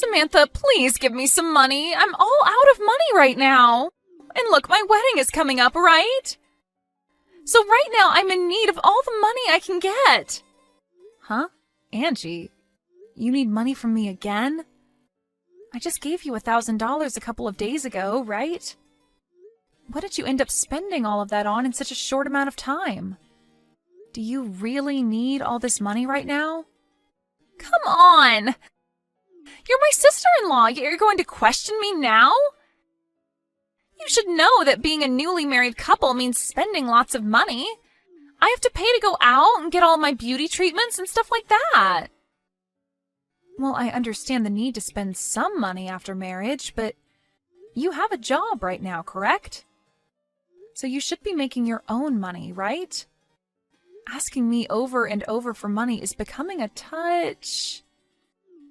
Samantha, please give me some money. I'm all out of money right now. And look, my wedding is coming up, right? So right now I'm in need of all the money I can get. Huh? Angie, you need money from me again? I just gave you $1,000 a couple of days ago, right? What did you end up spending all of that on in such a short amount of time? Do you really need all this money right now? Come on! You're my sister-in-law, yet you're going to question me now? You should know that being a newly married couple means spending lots of money. I have to pay to go out and get all my beauty treatments and stuff like that. Well, I understand the need to spend some money after marriage, but you have a job right now, correct? So you should be making your own money, right? Asking me over and over for money is becoming a touch...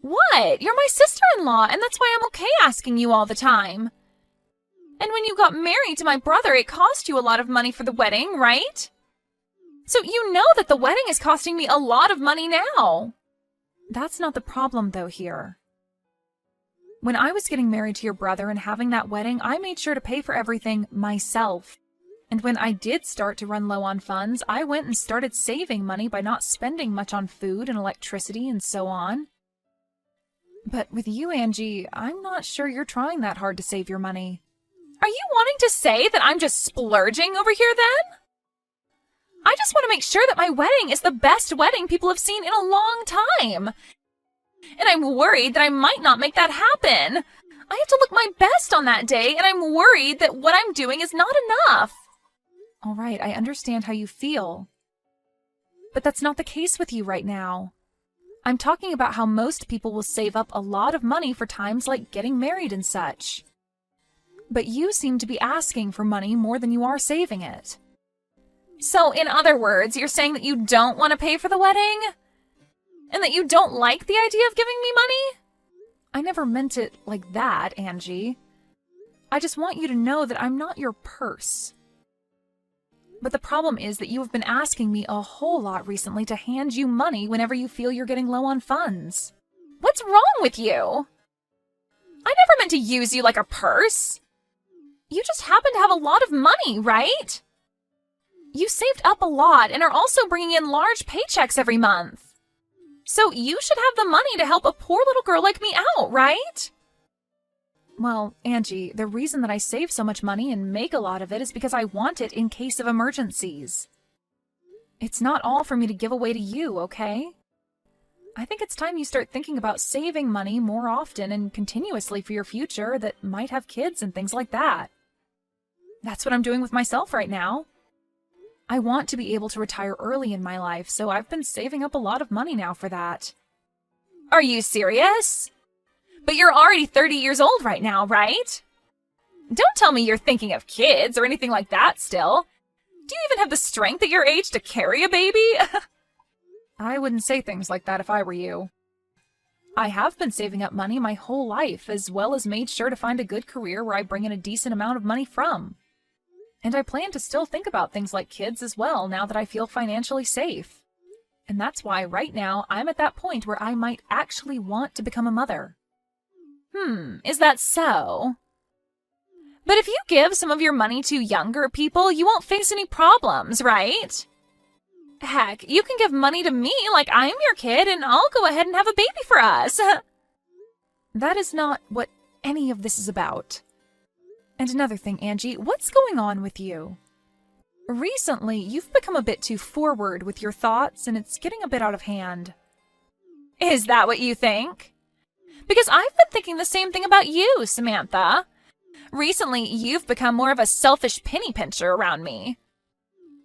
What? You're my sister-in-law, and that's why I'm okay asking you all the time. And when you got married to my brother, it cost you a lot of money for the wedding, right? So you know that the wedding is costing me a lot of money now. That's not the problem, though, here. When I was getting married to your brother and having that wedding, I made sure to pay for everything myself. And when I did start to run low on funds, I went and started saving money by not spending much on food and electricity and so on. But with you, Angie, I'm not sure you're trying that hard to save your money. Are you wanting to say that I'm just splurging over here then? I just want to make sure that my wedding is the best wedding people have seen in a long time. And I'm worried that I might not make that happen. I have to look my best on that day, and I'm worried that what I'm doing is not enough. All right, I understand how you feel. But that's not the case with you right now. I'm talking about how most people will save up a lot of money for times like getting married and such. But you seem to be asking for money more than you are saving it. So, in other words, you're saying that you don't want to pay for the wedding? And that you don't like the idea of giving me money? I never meant it like that, Angie. I just want you to know that I'm not your purse. But the problem is that you have been asking me a whole lot recently to hand you money whenever you feel you're getting low on funds. What's wrong with you? I never meant to use you like a purse. You just happen to have a lot of money, right? You saved up a lot and are also bringing in large paychecks every month. So you should have the money to help a poor little girl like me out, right? Well, Angie, the reason that I save so much money and make a lot of it is because I want it in case of emergencies. It's not all for me to give away to you, okay? I think it's time you start thinking about saving money more often and continuously for your future that might have kids and things like that. That's what I'm doing with myself right now. I want to be able to retire early in my life, so I've been saving up a lot of money now for that. Are you serious? But you're already 30 years old right now, right? Don't tell me you're thinking of kids or anything like that still. Do you even have the strength at your age to carry a baby? I wouldn't say things like that if I were you. I have been saving up money my whole life, as well as made sure to find a good career where I bring in a decent amount of money from. And I plan to still think about things like kids as well now that I feel financially safe. And that's why right now I'm at that point where I might actually want to become a mother. Is that so? But if you give some of your money to younger people, you won't face any problems, right? Heck, you can give money to me like I'm your kid and I'll go ahead and have a baby for us. That is not what any of this is about. And another thing, Angie, what's going on with you? Recently, you've become a bit too forward with your thoughts and it's getting a bit out of hand. Is that what you think? Because I've been thinking the same thing about you, Samantha. Recently, you've become more of a selfish penny pincher around me.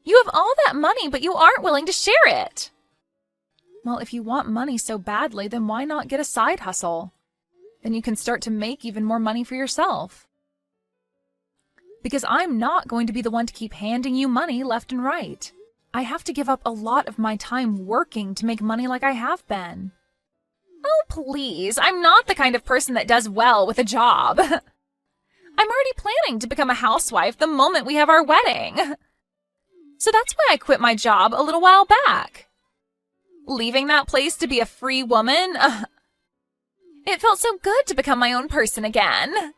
You have all that money, but you aren't willing to share it. Well, if you want money so badly, then why not get a side hustle? Then you can start to make even more money for yourself. Because I'm not going to be the one to keep handing you money left and right. I have to give up a lot of my time working to make money like I have been. Oh, please, I'm not the kind of person that does well with a job. I'm already planning to become a housewife the moment we have our wedding. So that's why I quit my job a little while back. Leaving that place to be a free woman? It felt so good to become my own person again.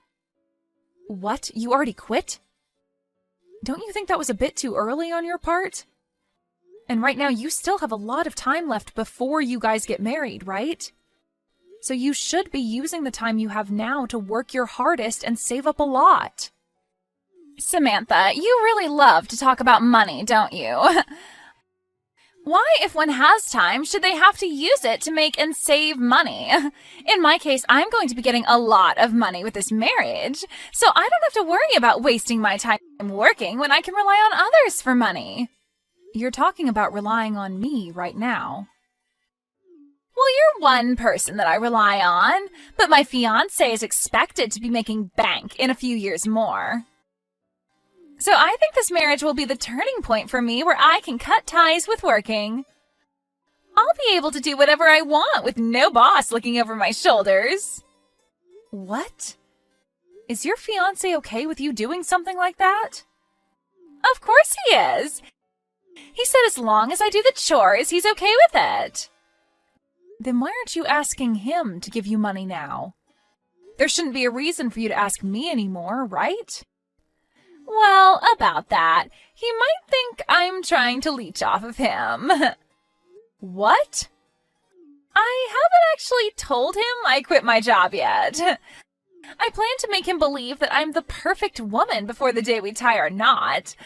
What? You already quit? Don't you think that was a bit too early on your part? And right now you still have a lot of time left before you guys get married, right? So you should be using the time you have now to work your hardest and save up a lot. Samantha, you really love to talk about money, don't you? Why, if one has time, should they have to use it to make and save money? In my case, I'm going to be getting a lot of money with this marriage, so I don't have to worry about wasting my time working when I can rely on others for money. You're talking about relying on me right now. Well, you're one person that I rely on, but my fiancé is expected to be making bank in a few years more. So I think this marriage will be the turning point for me where I can cut ties with working. I'll be able to do whatever I want with no boss looking over my shoulders. What? Is your fiancé okay with you doing something like that? Of course he is. He said as long as I do the chores, he's okay with it. Then why aren't you asking him to give you money now? There shouldn't be a reason for you to ask me anymore, right? Well, about that, he might think I'm trying to leech off of him. What? I haven't actually told him I quit my job yet. I plan to make him believe that I'm the perfect woman before the day we tie our knot.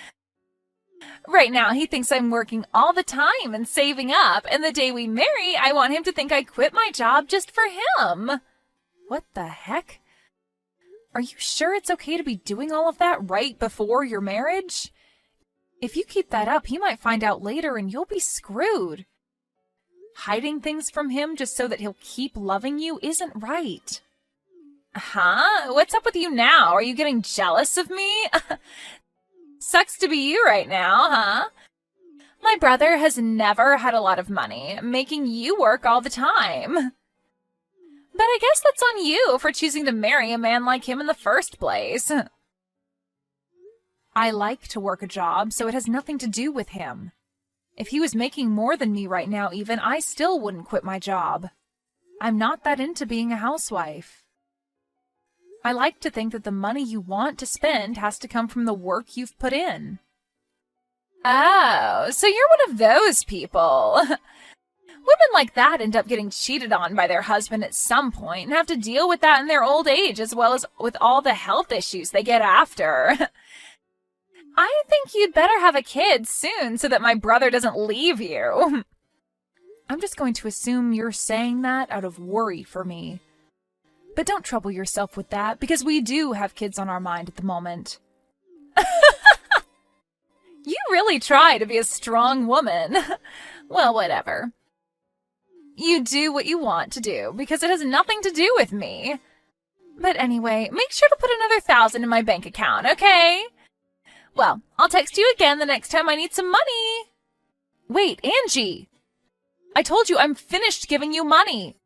Right now, he thinks I'm working all the time and saving up, and the day we marry, I want him to think I quit my job just for him. What the heck? Are you sure it's okay to be doing all of that right before your marriage? If you keep that up, he might find out later and you'll be screwed. Hiding things from him just so that he'll keep loving you isn't right. Huh? What's up with you now? Are you getting jealous of me? Sucks to be you right now, huh? My brother has never had a lot of money, making you work all the time. But I guess that's on you for choosing to marry a man like him in the first place. I like to work a job, so it has nothing to do with him. If he was making more than me right now even, I still wouldn't quit my job. I'm not that into being a housewife. I like to think that the money you want to spend has to come from the work you've put in. Oh, so you're one of those people. Women like that end up getting cheated on by their husband at some point and have to deal with that in their old age as well as with all the health issues they get after. I think you'd better have a kid soon so that my brother doesn't leave you. I'm just going to assume you're saying that out of worry for me. But don't trouble yourself with that because we do have kids on our mind at the moment. You really try to be a strong woman. Well, whatever. You do what you want to do, because it has nothing to do with me. But anyway, make sure to put another 1,000 in my bank account, okay? Well, I'll text you again the next time I need some money. Wait, Angie! I told you I'm finished giving you money.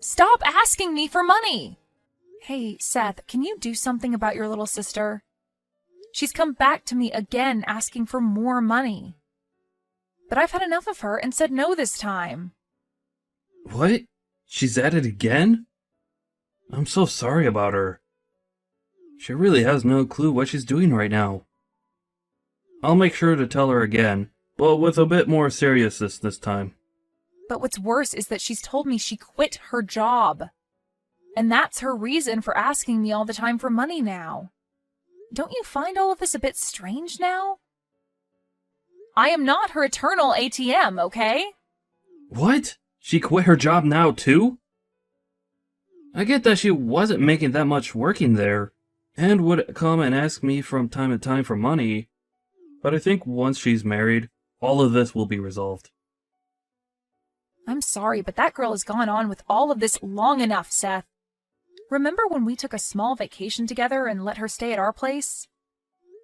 Stop asking me for money. Hey, Seth, can you do something about your little sister? She's come back to me again asking for more money. But I've had enough of her and said no this time. What? She's at it again? I'm so sorry about her. She really has no clue what she's doing right now. I'll make sure to tell her again, but with a bit more seriousness this time. But what's worse is that she's told me she quit her job. And that's her reason for asking me all the time for money now. Don't you find all of this a bit strange now? I am not her eternal ATM, okay? What? She quit her job now, too? I get that she wasn't making that much working there, and would come and ask me from time to time for money, but I think once she's married, all of this will be resolved. I'm sorry, but that girl has gone on with all of this long enough, Seth. Remember when we took a small vacation together and let her stay at our place?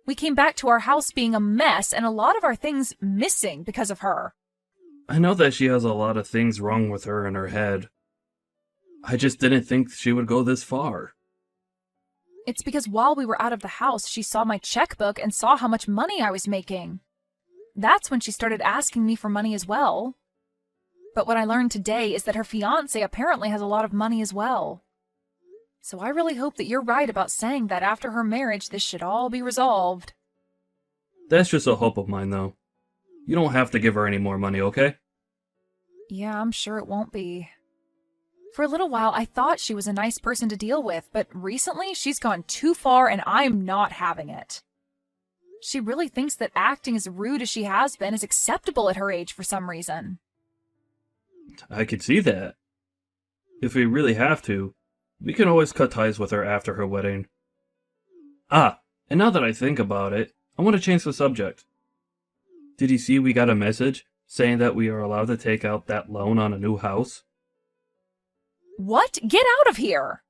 We came back to our house being a mess and a lot of our things missing because of her. I know that she has a lot of things wrong with her in her head. I just didn't think she would go this far. It's because while we were out of the house, she saw my checkbook and saw how much money I was making. That's when she started asking me for money as well. But what I learned today is that her fiancé apparently has a lot of money as well. So I really hope that you're right about saying that after her marriage this should all be resolved. That's just a hope of mine, though. You don't have to give her any more money, okay? Yeah, I'm sure it won't be. For a little while, I thought she was a nice person to deal with, but recently she's gone too far and I'm not having it. She really thinks that acting as rude as she has been is acceptable at her age for some reason. I could see that. If we really have to, we can always cut ties with her after her wedding. Ah, and now that I think about it, I want to change the subject. Did you see we got a message saying that we are allowed to take out that loan on a new house? What? Get out of here!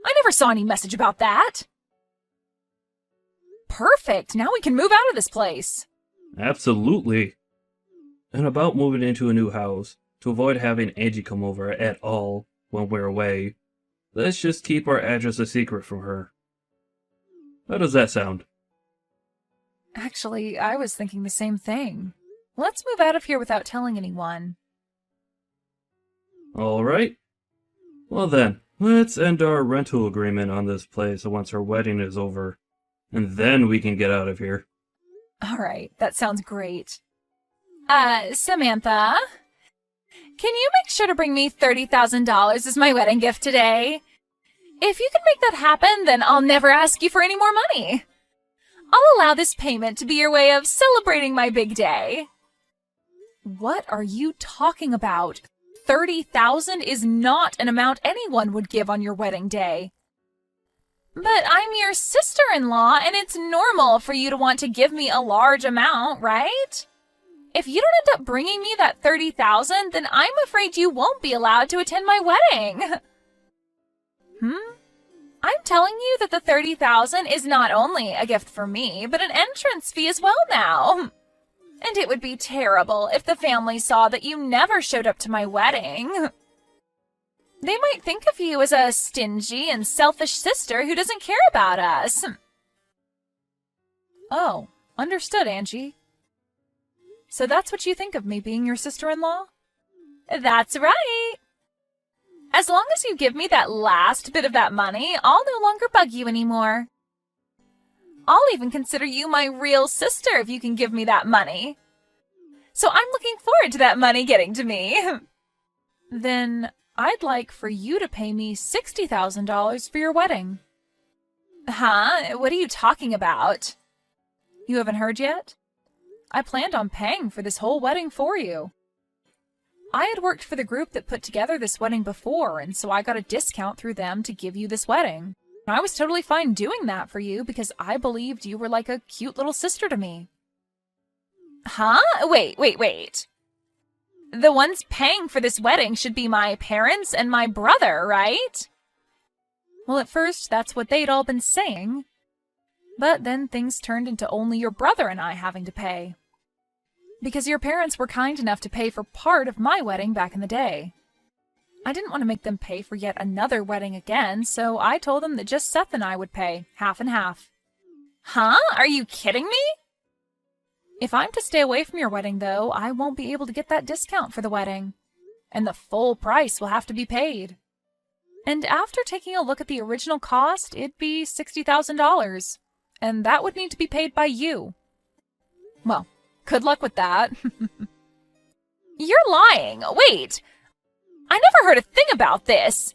I never saw any message about that! Perfect! Now we can move out of this place! Absolutely. And about moving into a new house, to avoid having Angie come over at all when we're away, let's just keep our address a secret from her. How does that sound? Actually, I was thinking the same thing. Let's move out of here without telling anyone. Alright. Well then, let's end our rental agreement on this place once her wedding is over. And then we can get out of here. Alright, that sounds great. Samantha? Can you make sure to bring me $30,000 as my wedding gift today? If you can make that happen, then I'll never ask you for any more money. I'll allow this payment to be your way of celebrating my big day. What are you talking about? $30,000 is not an amount anyone would give on your wedding day. But I'm your sister-in-law, and it's normal for you to want to give me a large amount, right? If you don't end up bringing me that $30,000, then I'm afraid you won't be allowed to attend my wedding. I'm telling you that the $30,000 is not only a gift for me, but an entrance fee as well now. And it would be terrible if the family saw that you never showed up to my wedding. They might think of you as a stingy and selfish sister who doesn't care about us. Oh, understood, Angie. So that's what you think of me being your sister-in-law? That's right. As long as you give me that last bit of that money, I'll no longer bug you anymore. I'll even consider you my real sister if you can give me that money. So I'm looking forward to that money getting to me. Then I'd like for you to pay me $60,000 for your wedding. Huh? What are you talking about? You haven't heard yet? I planned on paying for this whole wedding for you. I had worked for the group that put together this wedding before, and so I got a discount through them to give you this wedding. I was totally fine doing that for you because I believed you were like a cute little sister to me. Huh? Wait. The ones paying for this wedding should be my parents and my brother, right? Well, at first, that's what they'd all been saying. But then things turned into only your brother and I having to pay. Because your parents were kind enough to pay for part of my wedding back in the day. I didn't want to make them pay for yet another wedding again, so I told them that just Seth and I would pay, half and half. Huh? Are you kidding me? If I'm to stay away from your wedding, though, I won't be able to get that discount for the wedding. And the full price will have to be paid. And after taking a look at the original cost, it'd be $60,000. And that would need to be paid by you. Well, good luck with that. You're lying. Wait. I never heard a thing about this.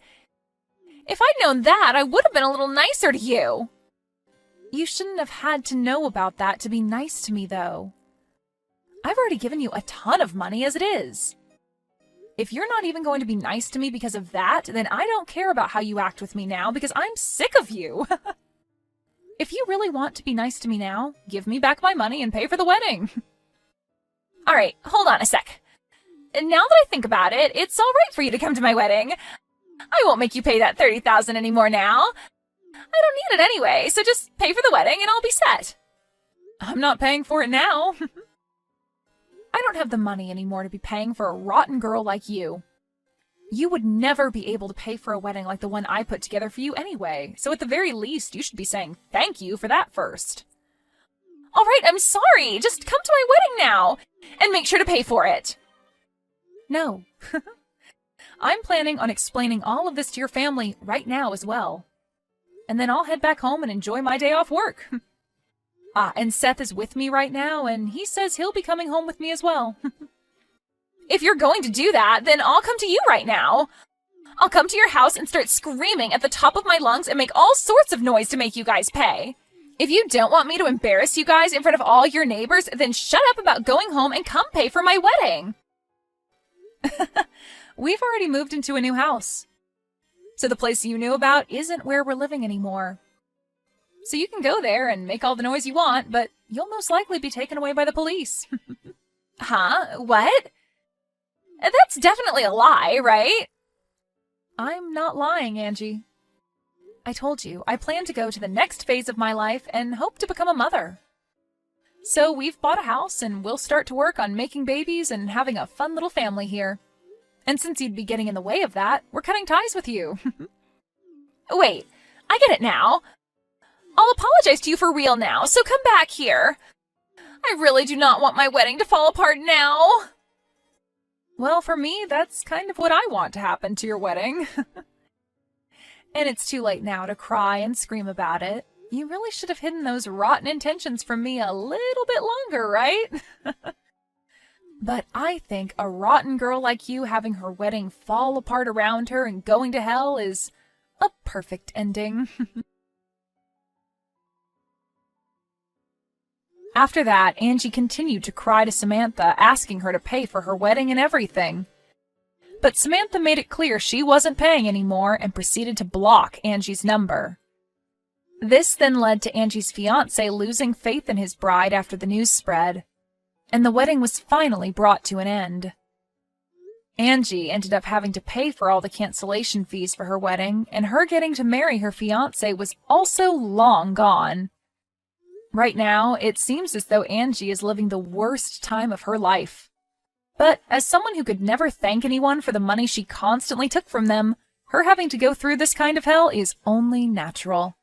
If I'd known that, I would have been a little nicer to you. You shouldn't have had to know about that to be nice to me, though. I've already given you a ton of money as it is. If you're not even going to be nice to me because of that, then I don't care about how you act with me now because I'm sick of you. If you really want to be nice to me now, give me back my money and pay for the wedding. All right, hold on a sec. Now that I think about it, it's all right for you to come to my wedding. I won't make you pay that $30,000 anymore now. I don't need it anyway, so just pay for the wedding and I'll be set. I'm not paying for it now. I don't have the money anymore to be paying for a rotten girl like you. You would never be able to pay for a wedding like the one I put together for you anyway, so at the very least, you should be saying thank you for that first. All right, I'm sorry. Just come to my wedding now and make sure to pay for it. No. I'm planning on explaining all of this to your family right now as well. and then I'll head back home and enjoy my day off work. And Seth is with me right now, and he says he'll be coming home with me as well. If you're going to do that, then I'll come to you right now. I'll come to your house and start screaming at the top of my lungs and make all sorts of noise to make you guys pay. If you don't want me to embarrass you guys in front of all your neighbors, then shut up about going home and come pay for my wedding. We've already moved into a new house. So the place you knew about isn't where we're living anymore. So you can go there and make all the noise you want, but you'll most likely be taken away by the police. Huh? What? That's definitely a lie, right? I'm not lying, Angie. I told you, I plan to go to the next phase of my life and hope to become a mother. So we've bought a house and we'll start to work on making babies and having a fun little family here. And since you'd be getting in the way of that, we're cutting ties with you. Wait, I get it now. I'll apologize to you for real now, so come back here. I really do not want my wedding to fall apart now. Well, for me, that's kind of what I want to happen to your wedding. And it's too late now to cry and scream about it. You really should have hidden those rotten intentions from me a little bit longer, right? But I think a rotten girl like you having her wedding fall apart around her and going to hell is a perfect ending. After that, Angie continued to cry to Samantha, asking her to pay for her wedding and everything. But Samantha made it clear she wasn't paying anymore and proceeded to block Angie's number. This then led to Angie's fiancé losing faith in his bride after the news spread, and the wedding was finally brought to an end. Angie ended up having to pay for all the cancellation fees for her wedding, and her getting to marry her fiancé was also long gone. Right now, it seems as though Angie is living the worst time of her life. But as someone who could never thank anyone for the money she constantly took from them, her having to go through this kind of hell is only natural.